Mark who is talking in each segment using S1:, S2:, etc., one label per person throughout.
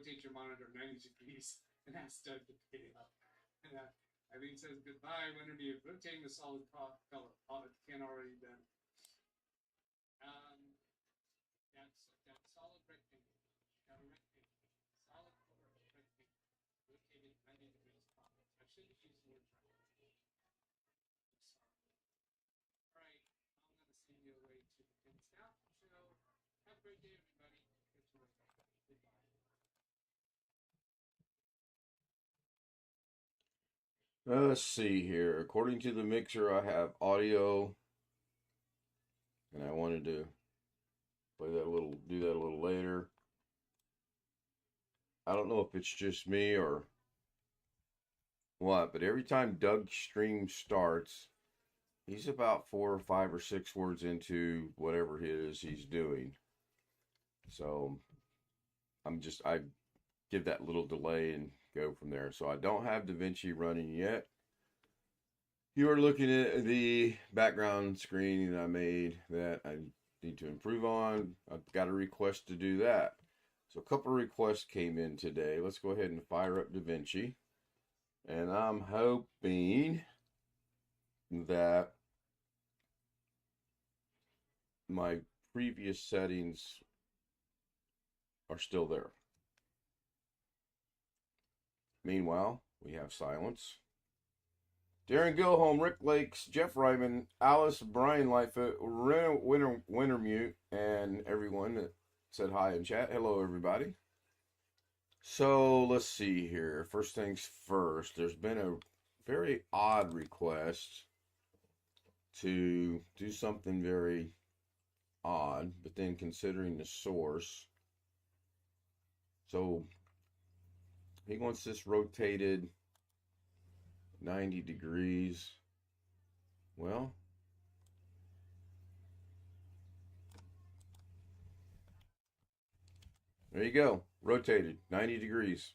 S1: rotate your monitor 90 degrees and ask Doug to pick it up. And Eileen says, goodbye, Wintermute. Rotating the solid color. Ken already done. That solid rectangle. Got a rectangle. Solid color rectangle. Rotated 90 degrees. I should have used the word triangle. Sorry. All right. I'm going to send you away to the Ken Stout show. Have a great day, everybody. Catch you later. Goodbye.
S2: Let's see here. According to the mixer, I have audio, and I wanted to do that a little later. I don't know if it's just me or what, but every time Doug's stream starts, he's about 4 or 5 or 6 words into whatever it is he's doing. So I give that little delay and go from there. So I don't have Davinci running yet. You are looking at the background screen that I made that I need to improve on. I've got a request to do that. So a couple of requests came in today. Let's go ahead and fire up Davinci. And I'm hoping that my previous settings are still there. Meanwhile, we have silence. Darren Gilholm, Rick Lakes, Jeff Ryman, Alice, Brian Lightfoot, Wintermute, and everyone that said hi in chat. Hello, everybody. So let's see here. First things first, there's been a very odd request to do something very odd, but then considering the source. So he wants this rotated 90 degrees. Well, there you go. Rotated 90 degrees.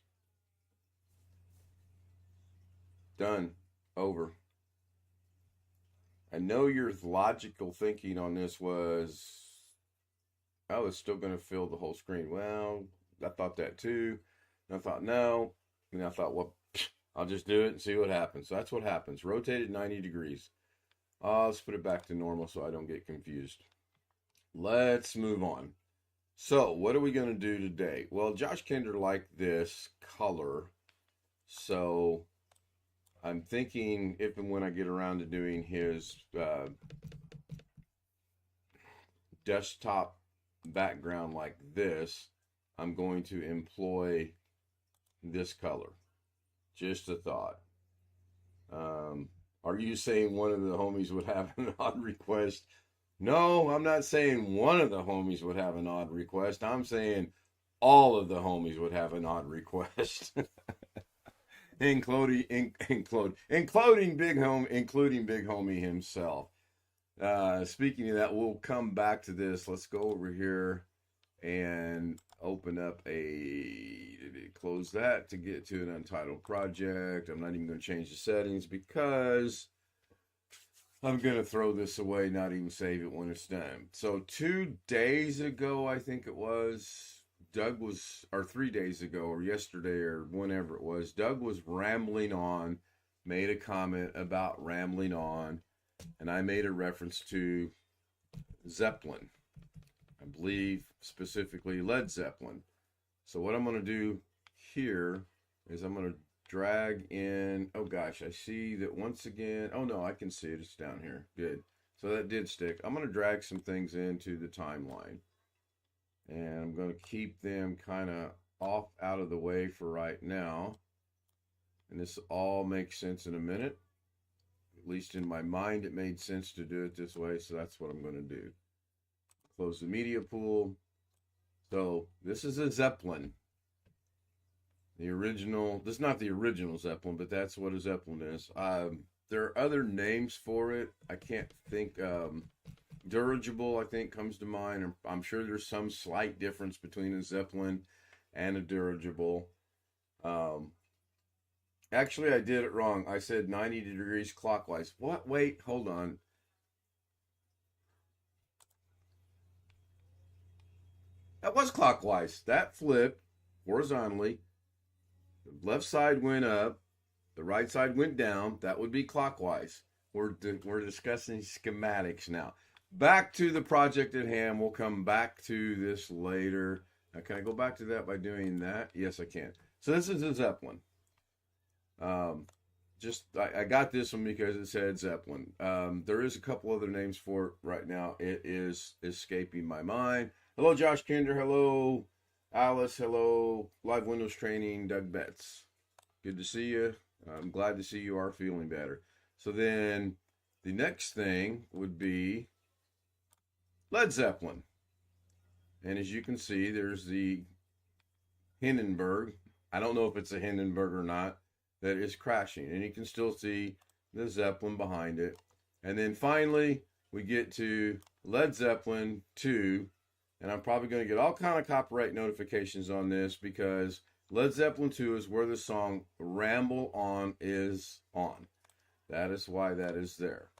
S2: Done. Over. I know your logical thinking on this was, oh, it's still going to fill the whole screen. Well, I thought that too. And I thought, no. And I thought, well, I'll just do it and see what happens. So that's what happens. Rotated 90 degrees. Let's put it back to normal so I don't get confused. Let's move on. So what are we going to do today? Well, Josh Kinder liked this color. So I'm thinking if and when I get around to doing his desktop background like this, I'm going to employ this color. Just a thought. Are you saying one of the homies would have an odd request? No, I'm not saying one of the homies would have an odd request. I'm saying all of the homies would have an odd request. including Big Homie himself. Speaking of that, we'll come back to this. Let's go over here and open up close that to get to an untitled project. I'm not even going to change the settings because I'm going to throw this away, not even save it when it's done. So 2 days ago, I think it was, or 3 days ago, or yesterday, or whenever it was, Doug was rambling on, made a comment about rambling on, and I made a reference to Zeppelin. I believe specifically Led Zeppelin. So what I'm going to do here is I'm going to drag in, oh gosh, I see that once again, oh no, I can see it, it's down here, good. So that did stick. I'm going to drag some things into the timeline. And I'm going to keep them kind of off out of the way for right now. And this all makes sense in a minute. At least in my mind, it made sense to do it this way. So that's what I'm going to do. Close the media pool. So this is a Zeppelin. The original, this is not the original Zeppelin, but that's what a Zeppelin is. There are other names for it. I can't think. Dirigible, I think, comes to mind. I'm sure there's some slight difference between a Zeppelin and a dirigible. Actually, I did it wrong. I said 90 degrees clockwise. What? Wait, hold on. That was clockwise. That flip horizontally. The left side went up, the right side went down. That would be clockwise. We're discussing schematics now. Back to the project at hand. We'll come back to this later. Now, can I go back to that by doing that? Yes, I can. So this is a Zeppelin. I got this one because it said Zeppelin. There is a couple other names for it right now. It is escaping my mind. Hello, Josh Kinder. Hello, Alice. Hello, Live Windows Training, Doug Betts. Good to see you. I'm glad to see you are feeling better. So then the next thing would be Led Zeppelin. And as you can see, there's the Hindenburg. I don't know if it's a Hindenburg or not, that is crashing. And you can still see the Zeppelin behind it. And then finally, we get to Led Zeppelin 2. And I'm probably going to get all kind of copyright notifications on this because Led Zeppelin 2 is where the song Ramble On is on. That is why that is there.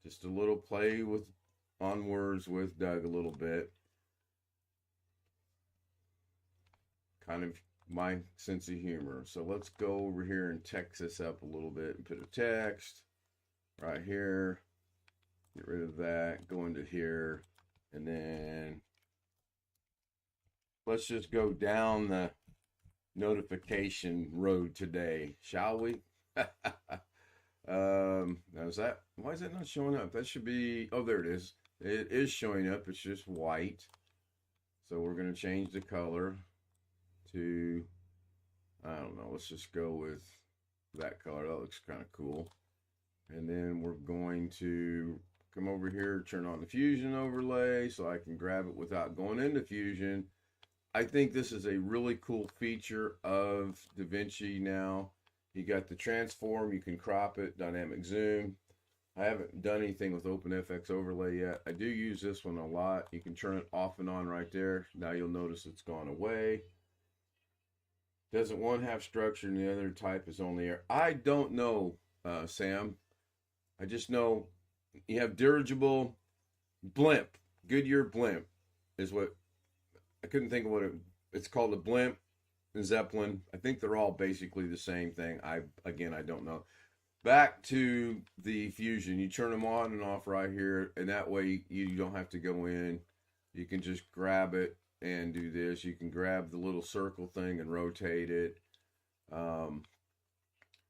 S2: Just a little play on words with Doug a little bit. Kind of my sense of humor. So let's go over here and text this up a little bit and put a text right here. Get rid of that. Go into here. And then let's just go down the notification road today, shall we? Now is that, why is that not showing up? That should be, oh, there it is. It is showing up. It's just white. So we're going to change the color to, I don't know, let's just go with that color. That looks kind of cool. And then we're going to come over here, turn on the Fusion overlay so I can grab it without going into Fusion. I think this is a really cool feature of Davinci now. You got the transform, you can crop it, dynamic zoom. I haven't done anything with OpenFX overlay yet. I do use this one a lot. You can turn it off and on right there. Now you'll notice it's gone away. Doesn't one have structure and the other type is only air? I don't know, Sam. I just know you have dirigible blimp. Goodyear blimp is what, I couldn't think of what it's called, a blimp and Zeppelin. I think they're all basically the same thing. I don't know. Back to the Fusion. You turn them on and off right here, and that way you don't have to go in. You can just grab it and do this. You can grab the little circle thing and rotate it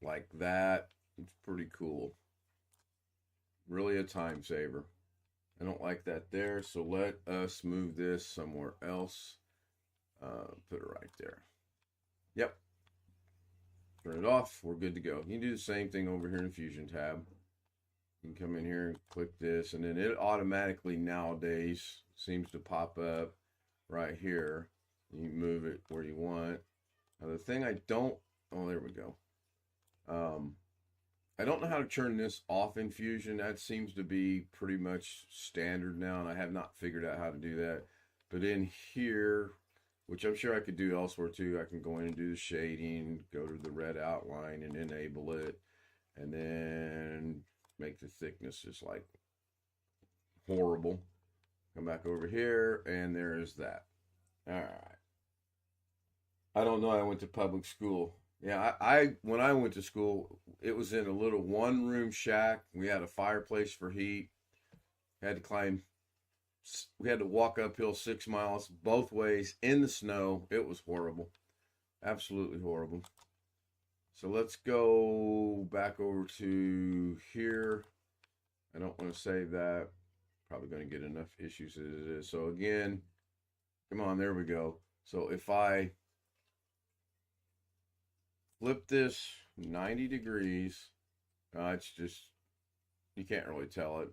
S2: like that. It's pretty cool. Really a time saver. I don't like that there, so let us move this somewhere else. Put it right there. Yep. Turn it off. We're good to go. You can do the same thing over here in the Fusion tab. You can come in here and click this, and then it automatically nowadays seems to pop up right here. You move it where you want. Now the thing I don't, oh, there we go. I don't know how to turn this off in Fusion. That seems to be pretty much standard now, and I have not figured out how to do that. But in here, which I'm sure I could do elsewhere too, I can go in and do the shading, go to the red outline and enable it, and then make the thickness just like horrible. Come back over here, and there is that. All right. I don't know. I went to public school. Yeah, when I went to school, it was in a little one-room shack. We had a fireplace for heat. Had to climb. We had to walk uphill 6 miles both ways in the snow. It was horrible. Absolutely horrible. So let's go back over to here. I don't want to save that. Probably going to get enough issues as it is. So again, come on, there we go. So if I flip this 90 degrees, it's just, you can't really tell it.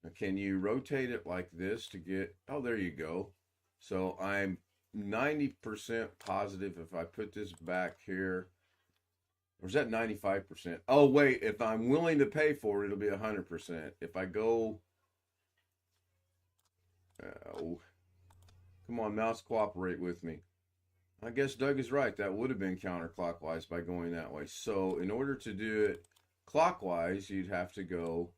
S2: Now, can you rotate it like this to get, oh, there you go. So I'm 90% positive if I put this back here, or is that 95%? Oh, wait, if I'm willing to pay for it, it'll be 100%. If I go, oh, come on, mouse, cooperate with me. I guess Doug is right. That would have been counterclockwise by going that way. So in order to do it clockwise, you'd have to go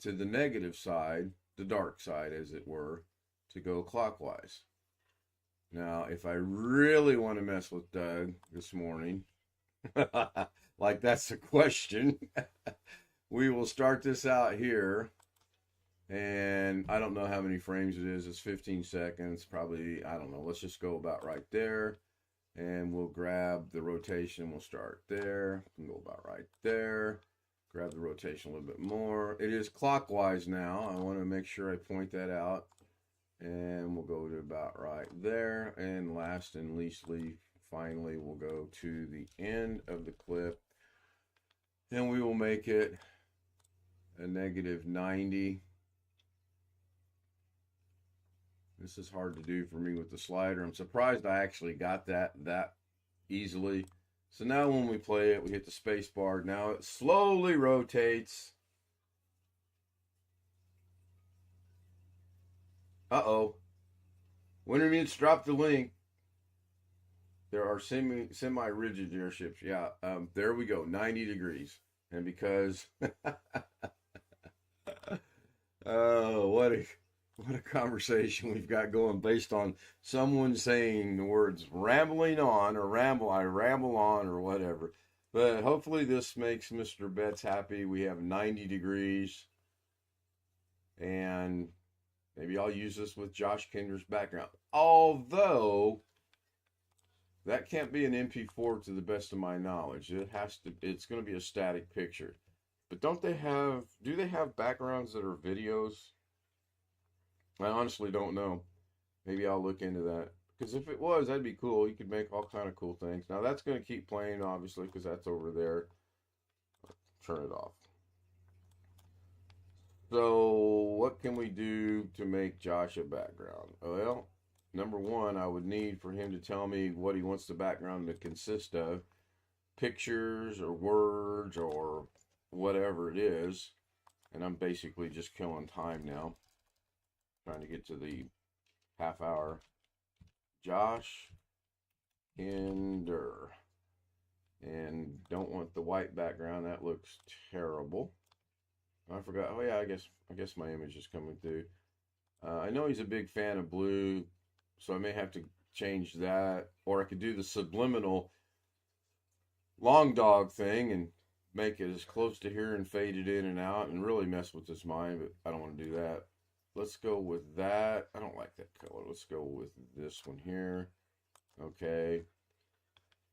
S2: to the negative side, the dark side, as it were, to go clockwise. Now, if I really want to mess with Doug this morning, like that's the question, we will start this out here. And I don't know how many frames it is. It's 15 seconds, probably, I don't know. Let's just go about right there. And we'll grab the rotation. We'll start there. We'll go about right there. Grab the rotation a little bit more. It is clockwise now. I want to make sure I point that out. And we'll go to about right there. And last and leastly, finally, we'll go to the end of the clip. And we will make it a -90. This is hard to do for me with the slider. I'm surprised I actually got that easily. So now when we play it, we hit the space bar. Now it slowly rotates. Uh-oh. Wintermutes dropped the link. There are semi-rigid airships. Yeah, there we go, 90 degrees. And because, oh, what a conversation we've got going based on someone saying the words rambling on or I ramble on or whatever. But hopefully this makes Mr. Betts happy. We have 90 degrees. And maybe I'll use this with Josh Kinder's background. Although that can't be an MP4 to the best of my knowledge. It's going to be a static picture. But do they have backgrounds that are videos? I honestly don't know. Maybe I'll look into that. Because if it was, that'd be cool. You could make all kind of cool things. Now that's going to keep playing, obviously, because that's over there. Turn it off. So what can we do to make Josh a background? Well, number one, I would need for him to tell me what he wants the background to consist of. Pictures or words or whatever it is. And I'm basically just killing time now. Trying to get to the half hour. Josh Kinder. And don't want the white background. That looks terrible. I forgot. Oh yeah, I guess my image is coming through. I know he's a big fan of blue, so I may have to change that. Or I could do the subliminal long dog thing and make it as close to here and fade it in and out and really mess with his mind, but I don't want to do that. Let's go with that. I don't like that color. Let's go with this one here. Okay.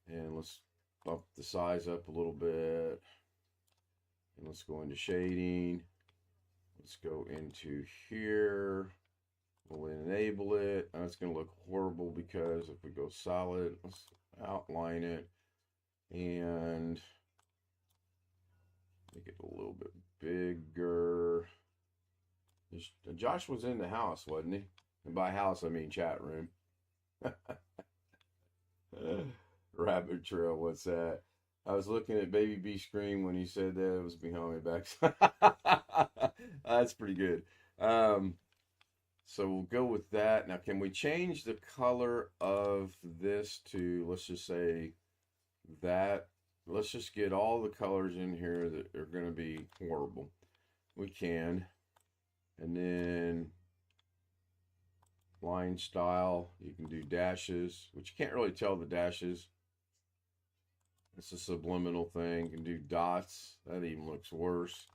S2: And let's bump the size up a little bit. And let's go into shading. Let's go into here. We'll enable it. It's going to look horrible because if we go solid, let's outline it and make it a little bit bigger. Josh was in the house, wasn't he? And by house, I mean chat room. Rabbit trail, what's that? I was looking at Baby B screen when he said that. It was behind my back. That's pretty good. So we'll go with that. Now, can we change the color of this to, let's just say that? Let's just get all the colors in here that are going to be horrible. We can. And then line style, you can do dashes, which you can't really tell the dashes. It's a subliminal thing. You can do dots. That even looks worse.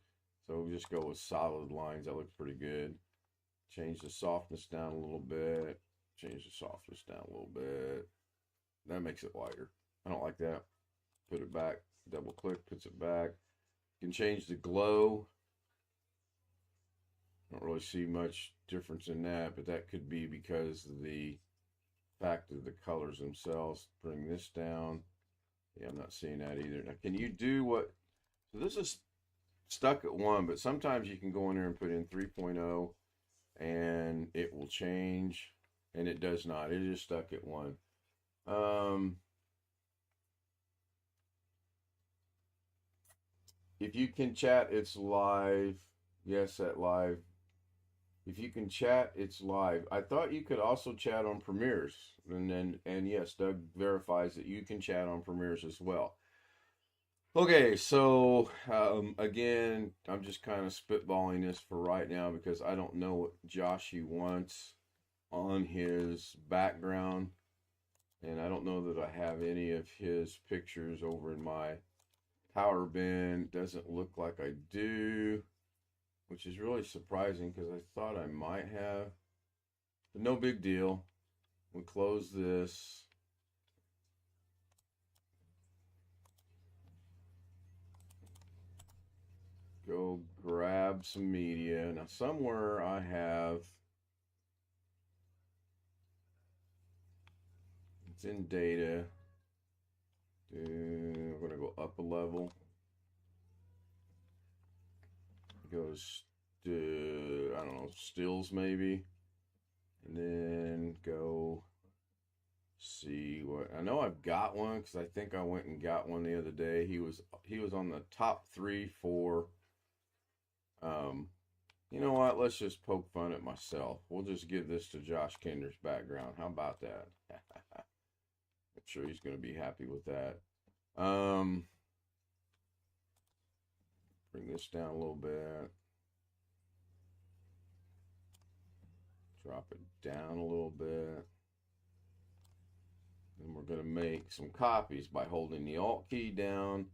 S2: So we'll just go with solid lines. That looks pretty good. Change the softness down a little bit. Change the softness down a little bit. That makes it lighter. I don't like that. Put it back. Double click, puts it back. You can change the glow. Don't really see much difference in that, but that could be because of the fact of the colors themselves. Bring this down. Yeah, I'm not seeing that either. Now, can you do what? So this is stuck at 1, but sometimes you can go in there and put in 3.0 and it will change, and it does not. It is stuck at 1. If you can chat, it's live. Yes, at live. If you can chat, it's live. I thought you could also chat on Premieres. And yes, Doug verifies that you can chat on Premieres as well. Okay, so again, I'm just kind of spitballing this for right now because I don't know what Joshy wants on his background. And I don't know that I have any of his pictures over in my power bin. Doesn't look like I do, which is really surprising because I thought I might have. But no big deal. We close this. Go grab some media. Now somewhere I have, it's in data. We're going to go up a level. It goes to, I don't know, stills maybe. And then go see what, I know I've got one because I think I went and got one the other day. He was on the top 3 for, you know what, let's just poke fun at myself. We'll just give this to Josh Kinder's background. How about that? I'm sure he's going to be happy with that. Bring this down a little bit. Drop it down a little bit. And we're going to make some copies by holding the Alt key down,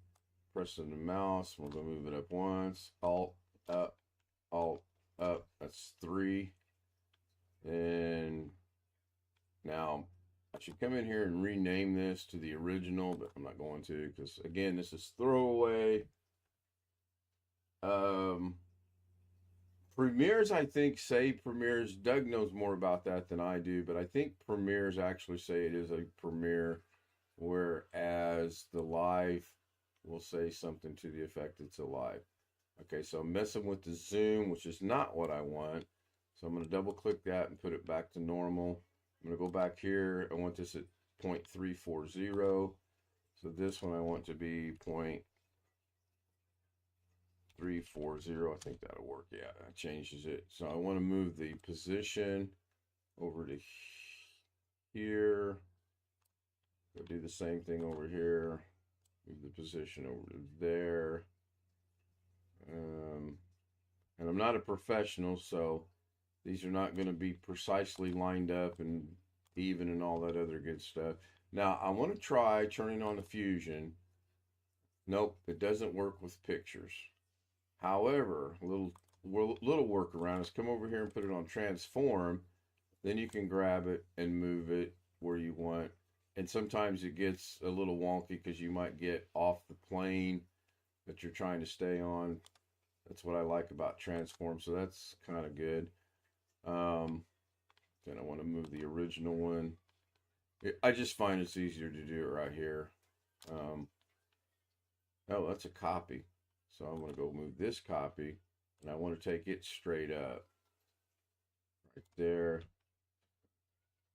S2: pressing the mouse. We're going to move it up once. Alt, up, Alt, up. That's 3. And now I should come in here and rename this to the original, but I'm not going to because, again, this is throwaway. Premieres, I think, say premieres. Doug knows more about that than I do, but I think premieres actually say it is a premiere, whereas the live will say something to the effect it's a live. Okay, so I'm messing with the zoom, which is not what I want. So I'm going to double click that and put it back to normal. I'm going to go back here. I want this at 0.340. So this one I want to be 0.340. I think that'll work. Yeah, that changes it. So I want to move the position over to here. Go do the same thing over here. Move the position over to there. And I'm not a professional, so these are not going to be precisely lined up and even and all that other good stuff. Now, I want to try turning on the Fusion. Nope, it doesn't work with pictures. However, a little workaround is come over here and put it on transform. Then you can grab it and move it where you want. And sometimes it gets a little wonky because you might get off the plane that you're trying to stay on. That's what I like about transform. So that's kind of good. Then I want to move the original one. I just find it's easier to do it right here. Oh, that's a copy. So I'm going to go move this copy, and I want to take it straight up. Right there.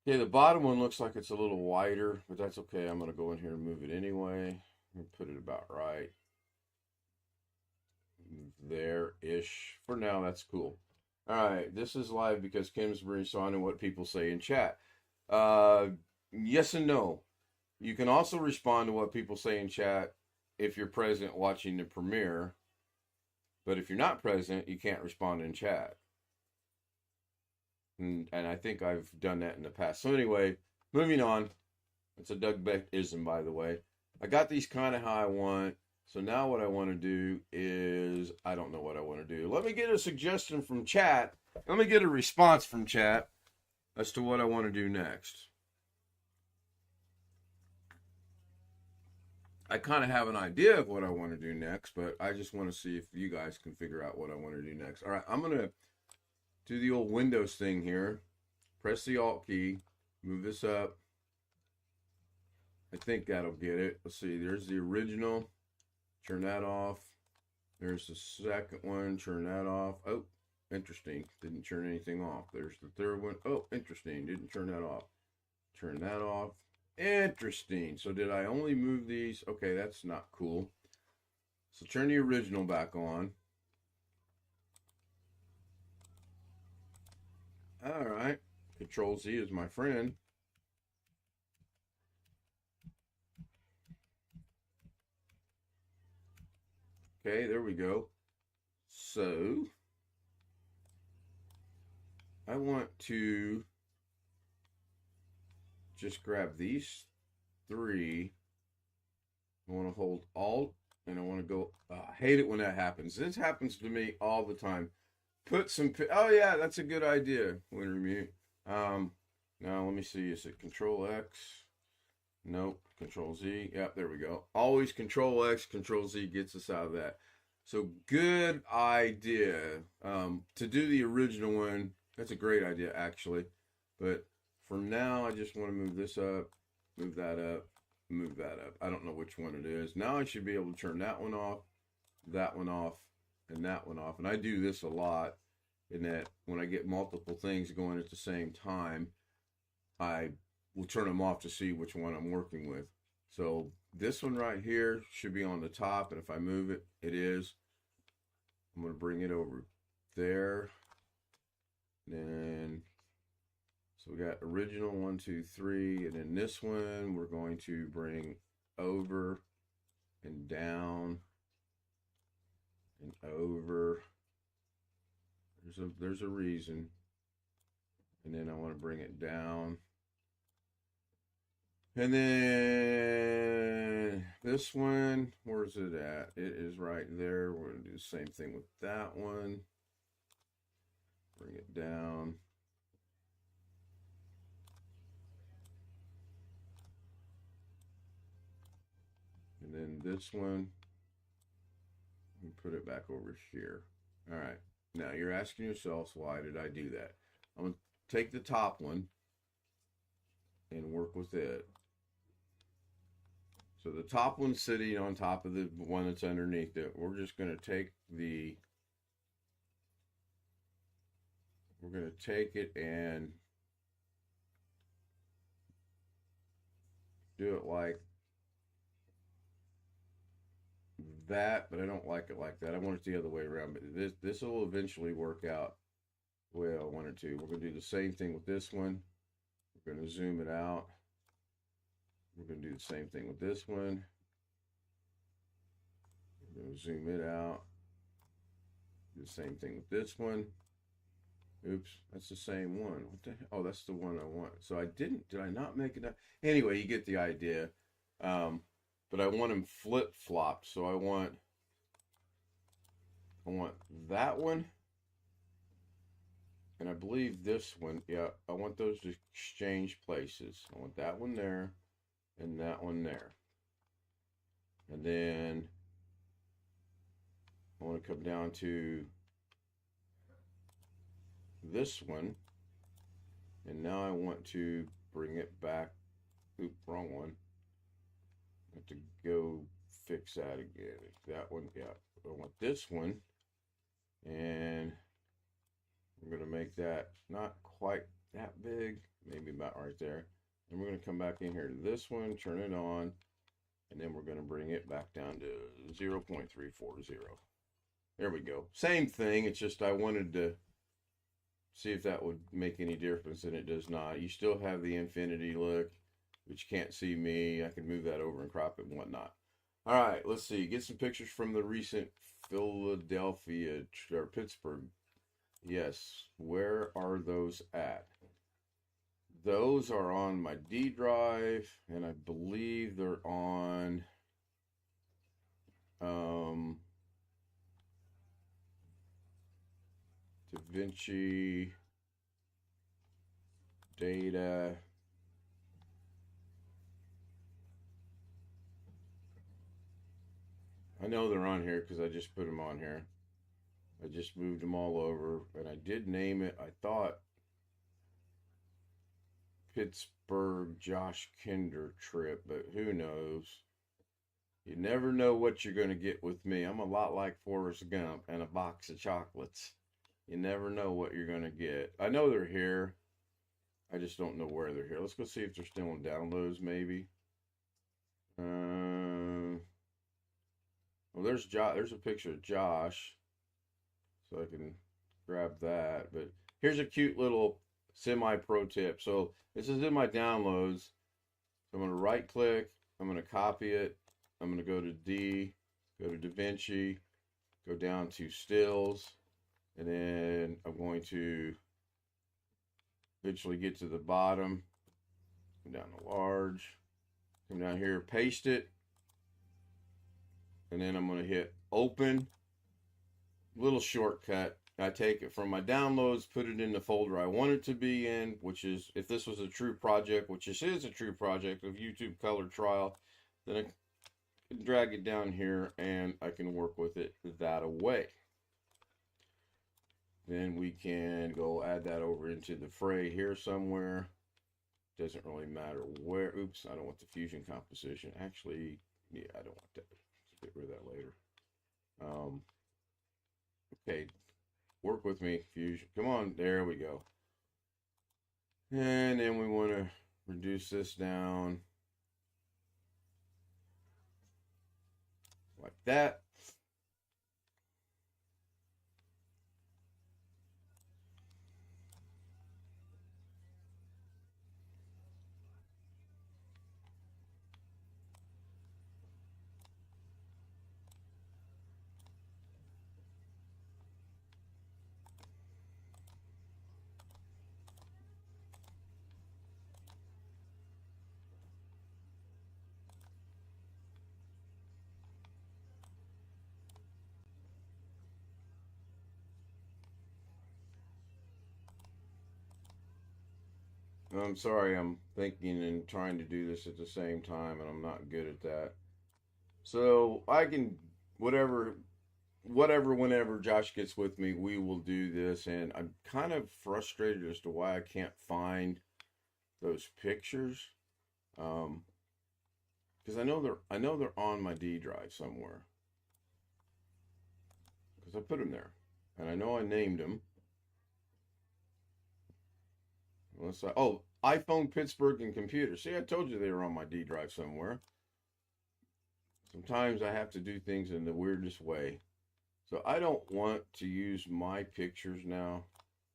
S2: Okay, the bottom one looks like it's a little wider, but that's okay. I'm going to go in here and move it anyway. And put it about right. There-ish. For now, that's cool. All right, this is live because Kim's responding to what people say in chat. Yes and no. You can also respond to what people say in chat if you're present watching the premiere. But if you're not present, you can't respond in chat. And I think I've done that in the past. So anyway, moving on. It's a Doug Beck-ism, by the way. I got these kind of how I want. So now what I want to do is, I don't know what I want to do. Let me get a suggestion from chat. Let me get a response from chat as to what I want to do next. I kind of have an idea of what I want to do next, but I just want to see if you guys can figure out what I want to do next. All right, I'm going to do the old Windows thing here. Press the Alt key, move this up. I think that'll get it. Let's see, there's the original. Turn that off. There's the second one. Turn that off. Oh, interesting. Didn't turn anything off. There's the third one. Oh, interesting. Didn't turn that off. Turn that off. Interesting. So did I only move these? Okay, that's not cool. So turn the original back on. All right. Control Z is my friend. Okay, there we go. So I want to just grab these three. I want to hold Alt, and I want to go. I hate it when that happens. This happens to me all the time. Put some. Oh yeah, that's a good idea. Winter mute. Now let me see. Is it Control X? Nope. Control Z. Yep, there we go. Always Control X, Control Z gets us out of that. So good idea. To do the original one, that's a great idea actually. But for now, I just want to move this up, move that up, move that up. I don't know which one it is. Now I should be able to turn that one off, and that one off. And I do this a lot in that when I get multiple things going at the same time, I will turn them off to see which one I'm working with. So this one right here should be on the top, and if I move it, it is. I'm going to bring it over there. Then, so we got original 1, 2, 3, and then this one we're going to bring over and down and over. There's a reason. And then I want to bring it down. And then this one, where's it at? It is right there. We're going to do the same thing with that one. Bring it down. And then this one, and put it back over here. All right. Now you're asking yourselves, why did I do that? I'm going to take the top one and work with it. So the top one's sitting on top of the one that's underneath it. We're just going to take it and do it like that, but I don't like it like that. I want it the other way around, but this will eventually work out the way I want it to. We're going to do the same thing with this one. We're going to zoom it out. We're going to do the same thing with this one. We're going to zoom it out. Do the same thing with this one. Oops, that's the same one. What the hell? Oh, that's the one I want. So did I not make it up? Anyway, you get the idea. But I want them flip-flopped. So I want that one. And I believe this one, yeah, I want those to exchange places. I want that one there and that one there. And then I want to come down to this one. And now I want to bring it back. Oop, wrong one. I have to go fix that again. That one, yeah. I want this one. And I'm going to make that not quite that big. Maybe about right there. And we're going to come back in here to this one, turn it on, and then we're going to bring it back down to 0.340. There we go. Same thing. It's just I wanted to see if that would make any difference, and it does not. You still have the infinity look, but you can't see me. I can move that over and crop it and whatnot. All right, let's see. Get some pictures from the recent Philadelphia or Pittsburgh. Yes, where are those at? Those are on my D drive, and I believe they're on Davinci data. I know they're on here because I just put them on here. I just moved them all over, and I did name it, I thought, Pittsburgh Josh Kinder trip, but who knows? You never know what you're going to get with me. I'm a lot like Forrest Gump and a box of chocolates. You never know what you're going to get. I know they're here. I just don't know where they're here. Let's go see if they're still in downloads, maybe. Well, there's a picture of Josh, so I can grab that. But here's a cute little semi-pro tip. So this is in my downloads. So I'm going to right-click. I'm going to copy it. I'm going to go to D, go to Davinci, go down to Stills, and then I'm going to eventually get to the bottom. Come down to large. Come down here, paste it. And then I'm going to hit open. Little shortcut. I take it from my downloads, put it in the folder I want it to be in, which is, if this was a true project, which this is a true project of YouTube color trial, then I can drag it down here and I can work with it that away. Then we can go add that over into the fray here somewhere. Doesn't really matter where. Oops, I don't want the fusion composition. Actually, yeah, I don't want that. Let's get rid of that later. Okay, work with me, fusion. Come on, there we go. And then we want to reduce this down like that. I'm sorry, I'm thinking and trying to do this at the same time, and I'm not good at that. So I can, whatever, whenever Josh gets with me, we will do this. And I'm kind of frustrated as to why I can't find those pictures. Because I know they're on my D drive somewhere. Because I put them there. And I know I named them. Let's oh, iPhone, Pittsburgh, and computer. See, I told you they were on my D drive somewhere. Sometimes I have to do things in the weirdest way. So I don't want to use my pictures now.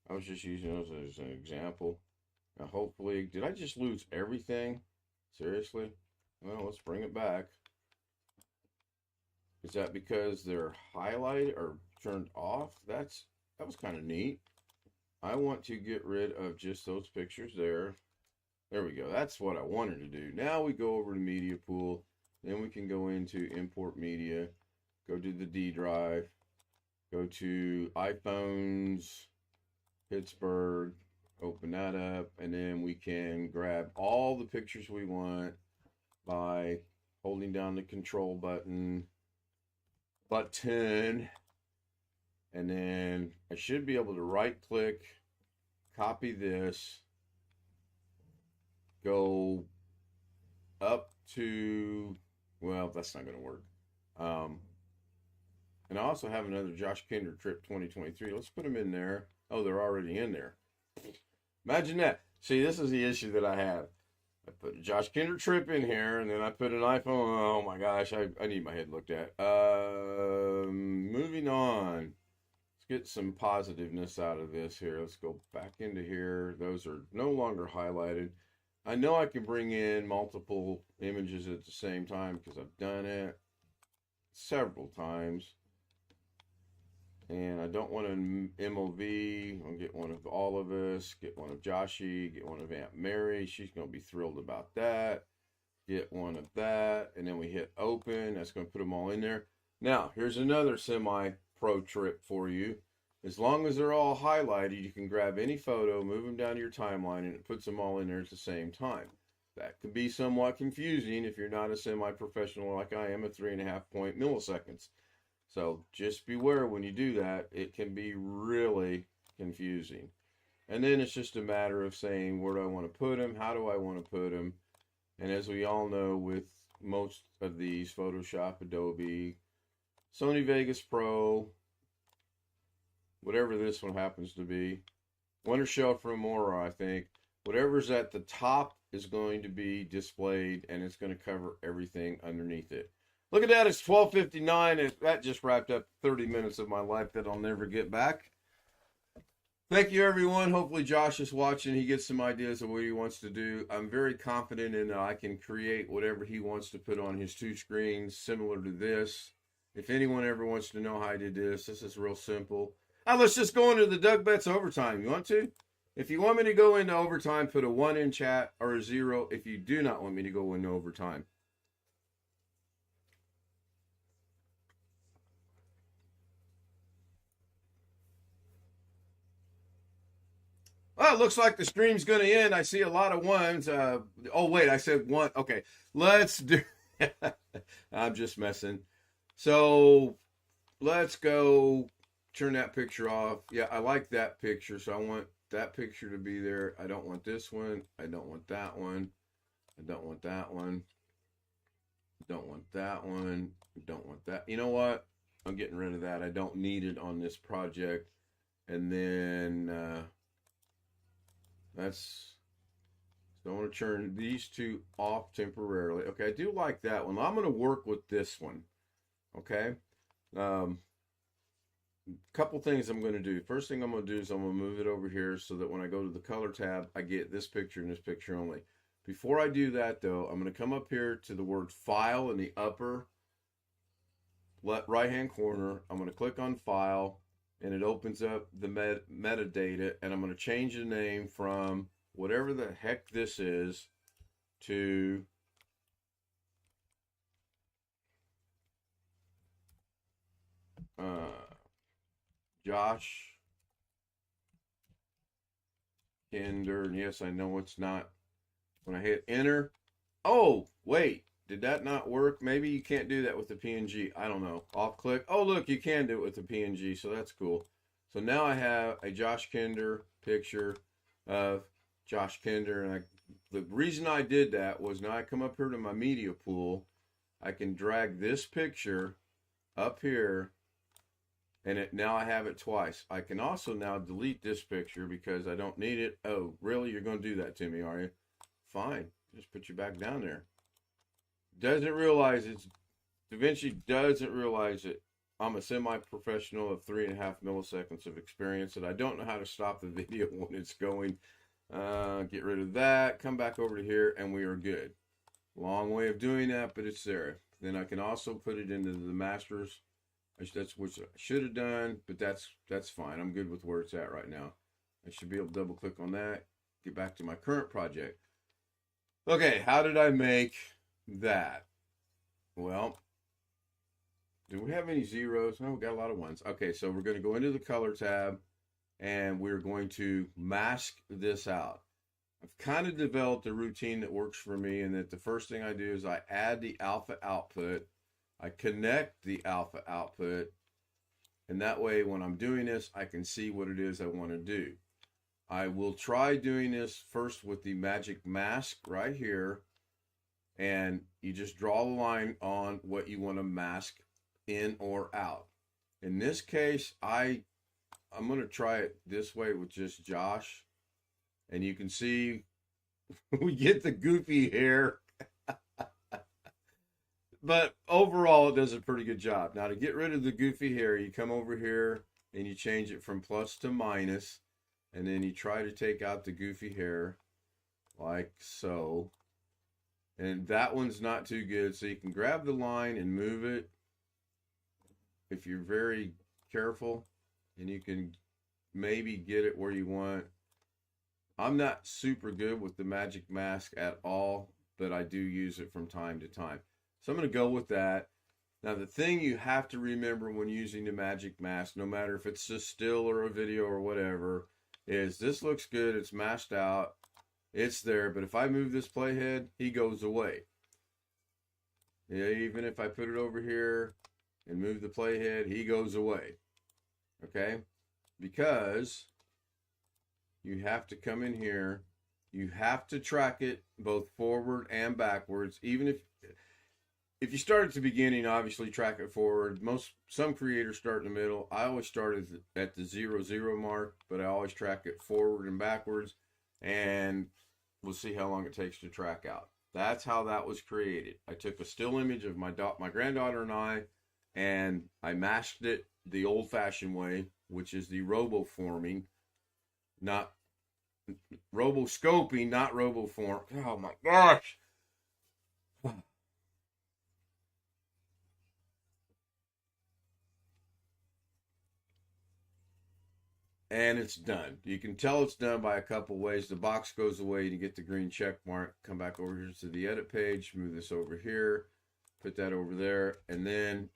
S2: I was just using those as an example. Now hopefully, did I just lose everything? Seriously? Well, let's bring it back. Is that because they're highlighted or turned off? That was kind of neat. I want to get rid of just those pictures there. There we go. That's what I wanted to do. Now we go over to Media Pool. Then we can go into Import Media. Go to the D drive. Go to iPhones, Pittsburgh. Open that up. And then we can grab all the pictures we want by holding down the control button. And then I should be able to right click, copy this, go up to, well, that's not going to work. And I also have another Josh Kinder Trip 2023. Let's put them in there. Oh, they're already in there. Imagine that. See, this is the issue that I have. I put a Josh Kinder Trip in here, and then I put an iPhone. Oh my gosh, I need my head looked at. Moving on. Get some positiveness out of this here. Let's go back into here. Those are no longer highlighted. I know I can bring in multiple images at the same time because I've done it several times. And I don't want an MOV. I'll get one of all of us. Get one of Joshy. Get one of Aunt Mary. She's going to be thrilled about that. Get one of that. And then we hit open. That's going to put them all in there. Now, here's another semi-pro trip for you. As long as they're all highlighted, you can grab any photo, move them down to your timeline, and it puts them all in there at the same time. That could be somewhat confusing if you're not a semi-professional like I am at 3.5 milliseconds. So just beware when you do that. It can be really confusing. And then it's just a matter of saying, where do I want to put them? How do I want to put them? And as we all know, with most of these, Photoshop, Adobe, Sony Vegas Pro, whatever this one happens to be, Winter Shell from Aurora, I think, whatever's at the top is going to be displayed, and it's going to cover everything underneath it. Look at that, it's 12:59, and that just wrapped up 30 minutes of my life that I'll never get back. Thank you, everyone. Hopefully Josh is watching. He gets some ideas of what he wants to do. I'm very confident in that I can create whatever he wants to put on his two screens, similar to this. If anyone ever wants to know how I did this, this is real simple. Now let's just go into the Doug Betts overtime. You want to? If you want me to go into overtime, put a 1 in chat or a 0 if you do not want me to go into overtime. Well, it looks like the stream's going to end. I see a lot of ones. Oh, wait, I said 1. Okay, let's do... I'm just messing. So let's go turn that picture off. Yeah, I like that picture, so I want that picture to be there. I don't want this one. I don't want that one. I don't want that one. Don't want that one. Don't want that. You know what? I'm getting rid of that. I don't need it on this project. And then that's... So I want to turn these two off temporarily. Okay, I do like that one. I'm going to work with this one. Okay. Couple things I'm going to do. First thing I'm going to do is I'm going to move it over here so that when I go to the color tab, I get this picture and this picture only. Before I do that, though, I'm going to come up here to the word File in the upper right-hand corner. I'm going to click on File, and it opens up the metadata, and I'm going to change the name from whatever the heck this is to Josh Kinder. And yes, I know it's not. When I hit enter, oh, wait, did that not work? Maybe you can't do that with the PNG. I don't know. Off click. Oh, look, you can do it with the PNG, so that's cool. So now I have a Josh Kinder picture of Josh Kinder, and the reason I did that was now I come up here to my media pool, I can drag this picture up here, and now I have it twice. I can also now delete this picture because I don't need it. Oh, really? You're going to do that to me, are you? Fine. Just put you back down there. Doesn't realize it's... Davinci doesn't realize it. I'm a semi-professional of 3.5 milliseconds of experience, and I don't know how to stop the video when it's going. Get rid of that. Come back over to here, and we are good. Long way of doing that, but it's there. Then I can also put it into the masters. That's what I should have done, but that's fine. I'm good with where it's at right now. I should be able to double click on that. Get back to my current project. Okay, how did I make that? Well, do we have any zeros? No, we got a lot of ones. Okay, so we're going to go into the color tab, and we're going to mask this out. I've kind of developed a routine that works for me, and that the first thing I do is I add the alpha output. I connect the alpha output, and that way when I'm doing this, I can see what it is I want to do. I will try doing this first with the magic mask right here, and you just draw the line on what you want to mask in or out. In this case, I'm going to try it this way with just Josh, and you can see we get the goofy hair. But overall, it does a pretty good job. Now, to get rid of the goofy hair, you come over here and you change it from plus to minus, and then you try to take out the goofy hair like so. And that one's not too good, so you can grab the line and move it if you're very careful, and you can maybe get it where you want. I'm not super good with the magic mask at all, but I do use it from time to time. So I'm going to go with that. Now, the thing you have to remember when using the magic mask, no matter if it's a still or a video or whatever, is this looks good. It's masked out. It's there. But if I move this playhead, he goes away. Yeah, even if I put it over here and move the playhead, he goes away. Okay? Because you have to come in here. You have to track it both forward and backwards. Even if you start at the beginning, obviously track it forward. Some creators start in the middle. I always start at the 0, 0 mark, but I always track it forward and backwards, and we'll see how long it takes to track out. That's how that was created. I took a still image of my granddaughter and I masked it the old-fashioned way, which is the robo-forming, not robo-scoping, not robo-form. Oh my gosh! and it's done. You can tell it's done by a couple ways. The box goes away, you get the green check mark, come back over here to the edit page, move this over here, put that over there, and then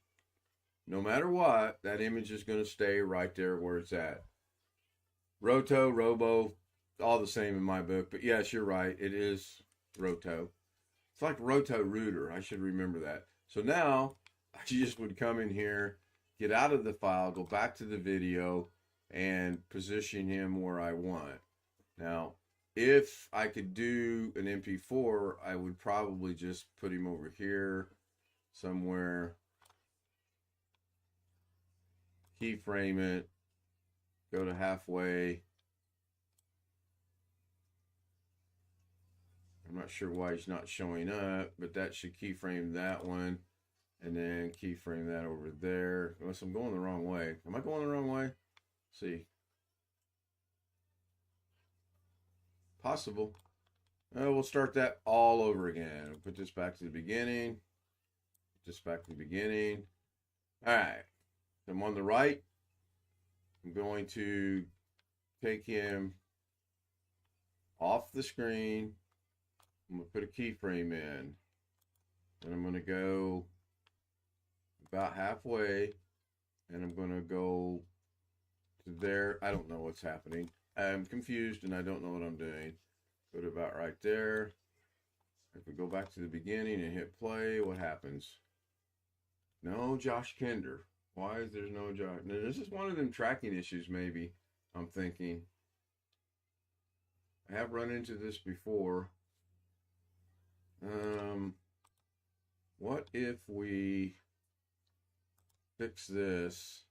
S2: no matter what, that image is going to stay right there where it's at. Roto, Robo, all the same in my book, but yes, you're right, it is Roto. It's like Roto Rooter, I should remember that. So now, I just would come in here, get out of the file, go back to the video, and position him where I want. Now, if I could do an MP4, I would probably just put him over here somewhere, keyframe it, go to halfway. I'm not sure why he's not showing up, but that should keyframe that one, and then keyframe that over there. Unless I'm going the wrong way. Am I going the wrong way? See, possible. We'll start that all over again. We'll put this back to the beginning. Put this back to the beginning. All right. I'm on the right. I'm going to take him off the screen. I'm going to put a keyframe in. And I'm going to go about halfway. And I'm going to go to there. I don't know what's happening. I'm confused and I don't know what I'm doing. Go to about right there. If we go back to the beginning and hit play, what happens? No Josh Kinder. Why is there no Josh? Now, this is one of them tracking issues, maybe. I'm thinking. I have run into this before. What if we fix this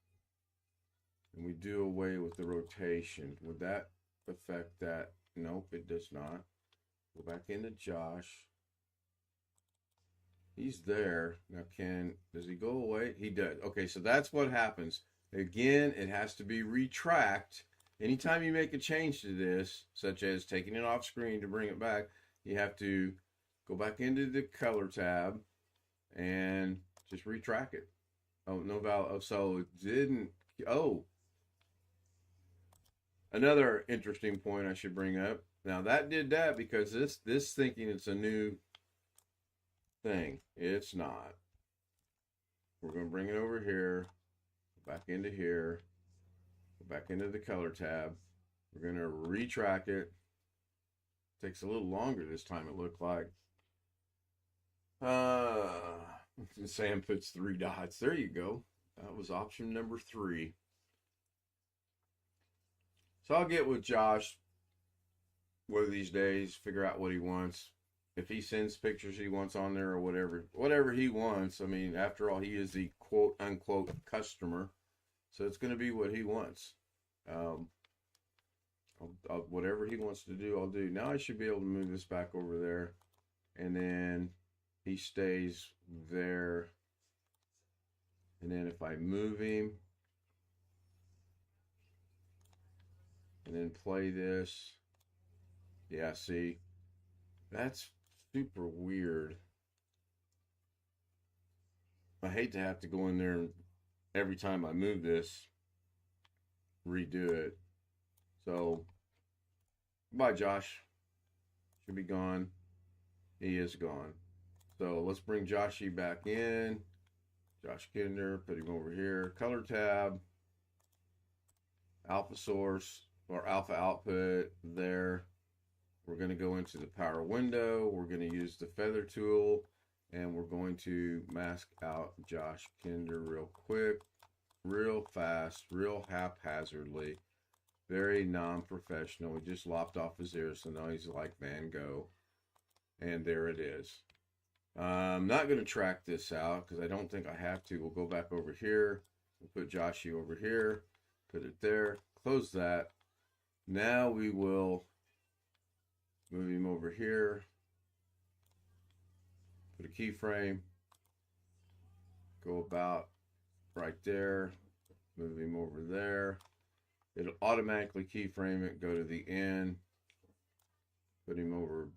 S2: and we do away with the rotation? Would that affect that? Nope, it does not. Go back into Josh. He's there. Now, does he go away? He does. Okay, so that's what happens. Again, it has to be retracked. Anytime you make a change to this, such as taking it off screen to bring it back, you have to go back into the color tab and just retrack it. Oh, no value. Oh, so it didn't. Oh, another interesting point I should bring up. Now that did that because this thinking it's a new thing. It's not. We're going to bring it over here, back into here, go back into the color tab. We're going to retrack it. Takes a little longer this time, it looked like. Sam puts 3 dots. There you go. That was option number 3. So I'll get with Josh one of these days, figure out what he wants. If he sends pictures he wants on there or whatever he wants. I mean, after all, he is the quote unquote customer. So it's going to be what he wants. Whatever he wants to do, I'll do. Now I should be able to move this back over there. And then he stays there. And then if I move him and then play this, yeah, see, that's super weird. I hate to have to go in there and every time I move this, redo it. So, bye, Josh. Should be gone. He is gone. So let's bring Joshy back in. Josh Kinder, put him over here. Color tab. Alpha source or alpha output there. We're going to go into the power window. We're going to use the feather tool. And we're going to mask out Josh Kinder real quick. Real fast. Real haphazardly. Very non-professional. We just lopped off his ear. So now he's like Van Gogh. And there it is. I'm not going to track this out because I don't think I have to. We'll go back over here. We'll put Joshy over here. Put it there. Close that. Now we will move him over here. Put a keyframe. Go about right there. Move him over there. It'll automatically keyframe it. Go to the end. Put him over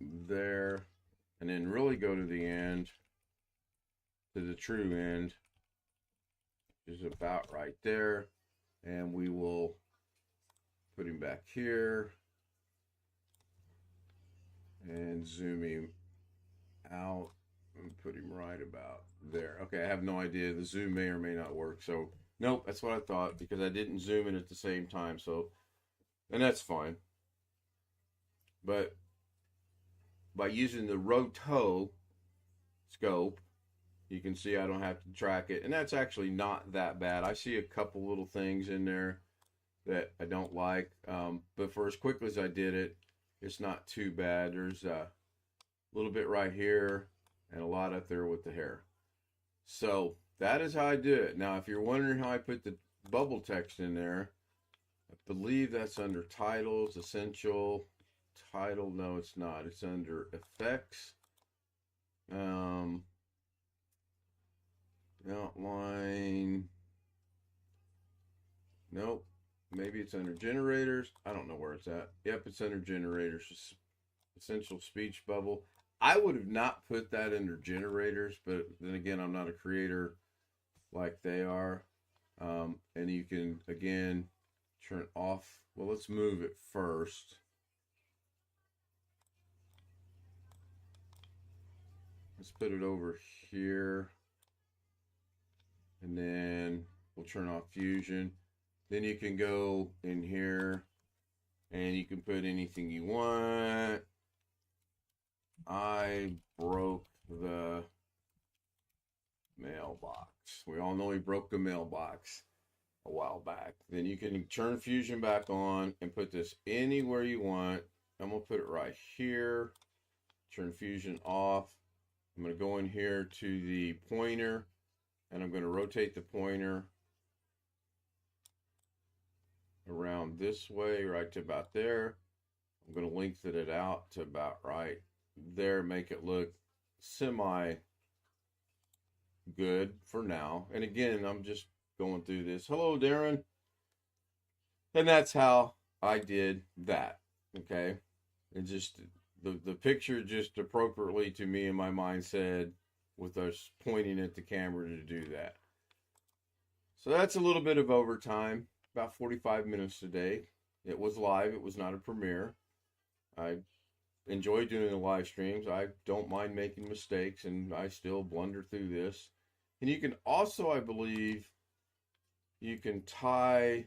S2: there. And then really go to the end. To the true end. Is about right there. And we will put him back here and zoom him out and put him right about there. Okay, I have no idea. The zoom may or may not work. So, nope, that's what I thought because I didn't zoom in at the same time. So, and that's fine. But by using the roto scope, you can see I don't have to track it. And that's actually not that bad. I see a couple little things in there that I don't like. But for as quickly as I did it, it's not too bad. There's a little bit right here and a lot up there with the hair. So that is how I do it. Now, if you're wondering how I put the bubble text in there, I believe that's under titles, essential, title. No, it's not. It's under effects. Outline. Nope. Maybe it's under generators. I don't know where it's at. Yep, it's under generators. Essential speech bubble. I would have not put that under generators, but then again, I'm not a creator like they are. And you can, again, turn off. Well, let's move it first. Let's put it over here. And then we'll turn off Fusion. Then you can go in here and you can put anything you want. I broke the mailbox. We all know he broke the mailbox a while back. Then you can turn Fusion back on and put this anywhere you want. I'm going to put it right here. Turn Fusion off. I'm going to go in here to the pointer and I'm going to rotate the pointer around this way, right to about there. I'm going to lengthen it out to about right there, make it look semi good for now. And again, I'm just going through this. Hello, Darren. And that's how I did that. Okay. And just the picture just appropriately to me in my mind said, with us pointing at the camera to do that. So that's a little bit of overtime, about 45 minutes today. It was live. It was not a premiere. I enjoy doing the live streams. I don't mind making mistakes, and I still blunder through this. And you can also, I believe, you can tie.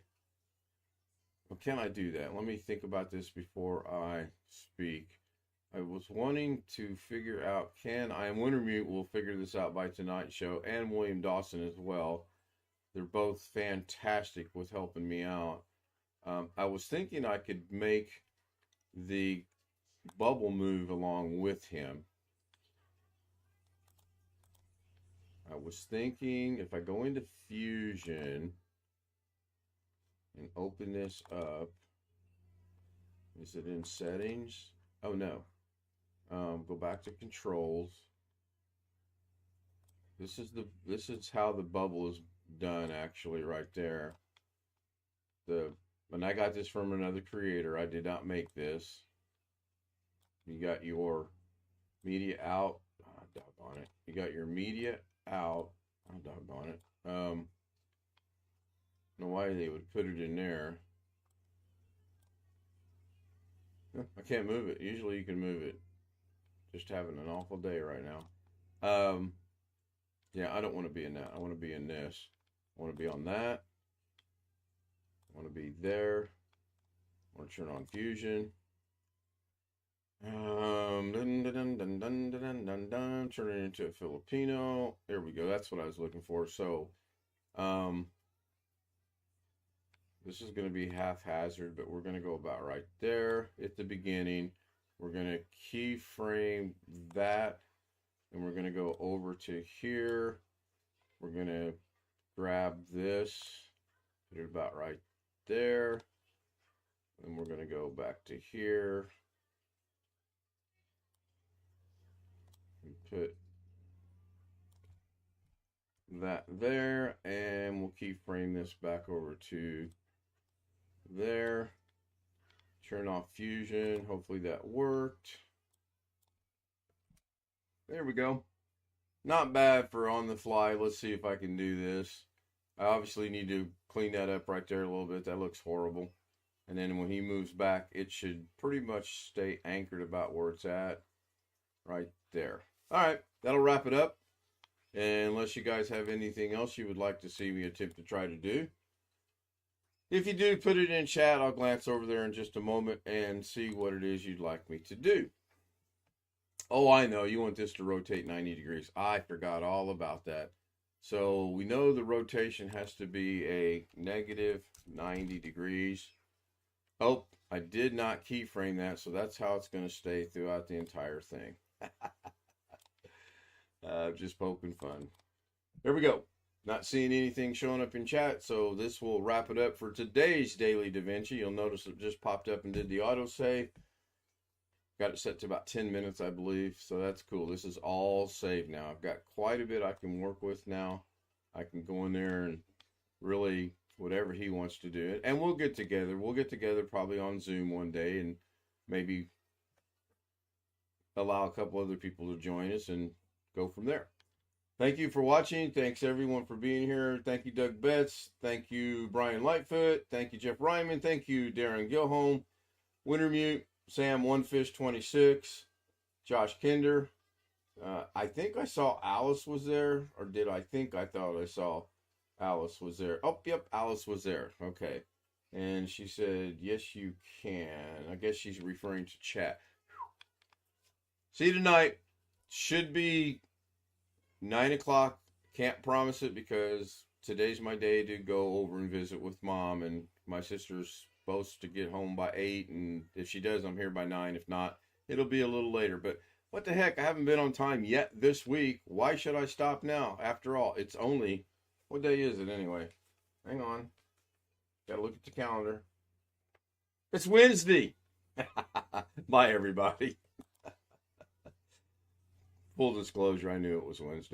S2: Well, can I do that? Let me think about this before I speak. I was wanting to figure out, I am Wintermute will figure this out by tonight's show, and William Dawson as well. They're both fantastic with helping me out. I was thinking I could make the bubble move along with him. I was thinking if I go into Fusion and open this up, is it in settings? Oh no. Go back to controls. This is how the bubble is done actually right there. And I got this from another creator. I did not make this. You got your media out. Oh, doggone it. You got your media out. Oh, doggone it. I don't know why they would put it in there. I can't move it. Usually you can move it. Just having an awful day right now. Yeah, I don't want to be in that. I want to be in this. I want to be on that. I want to be there. I want to turn on Fusion. Turn it into a Filipino. There we go. That's what I was looking for. So, this is going to be haphazard, but we're going to go about right there at the beginning. We're going to keyframe that, and we're going to go over to here. We're going to grab this, put it about right there, and we're going to go back to here and put that there, and we'll keyframe this back over to there. Turn off Fusion. Hopefully that worked. There we go. Not bad for on the fly. Let's see if I can do this. I obviously need to clean that up right there a little bit. That looks horrible. And then when he moves back, it should pretty much stay anchored about where it's at. Right there. All right, that'll wrap it up. And unless you guys have anything else you would like to see me attempt to try to do. If you do, put it in chat. I'll glance over there in just a moment and see what it is you'd like me to do. Oh, I know. You want this to rotate 90 degrees. I forgot all about that. So we know the rotation has to be a negative 90 degrees. Oh, I did not keyframe that, so that's how it's going to stay throughout the entire thing. Just poking fun. There we go. Not seeing anything showing up in chat, so this will wrap it up for today's Daily Davinci. You'll notice it just popped up and did the autosave. Got it set to about 10 minutes, I believe, so that's cool. This is all saved now. I've got quite a bit I can work with now. I can go in there and really whatever he wants to do. And we'll get together. We'll get together probably on Zoom one day and maybe allow a couple other people to join us and go from there. Thank you for watching. Thanks everyone for being here. Thank you, Doug Betts. Thank you, Brian Lightfoot. Thank you, Jeff Ryman. Thank you, Darren Gilholm, Wintermute, Sam OneFish26, Josh Kinder. I think I saw Alice was there, or did I think I thought I saw Alice was there? Oh, yep, Alice was there. Okay. And she said, yes, you can. I guess she's referring to chat. See you tonight. Should be 9 o'clock. Can't promise it because today's my day to go over and visit with Mom, and my sister's supposed to get home by 8, and if she does, I'm here by 9. If not, it'll be a little later. But what the heck? I haven't been on time yet this week. Why should I stop now? After all, it's only... What day is it anyway? Hang on. Gotta look at the calendar. It's Wednesday. Bye, everybody. Full disclosure, I knew it was Wednesday.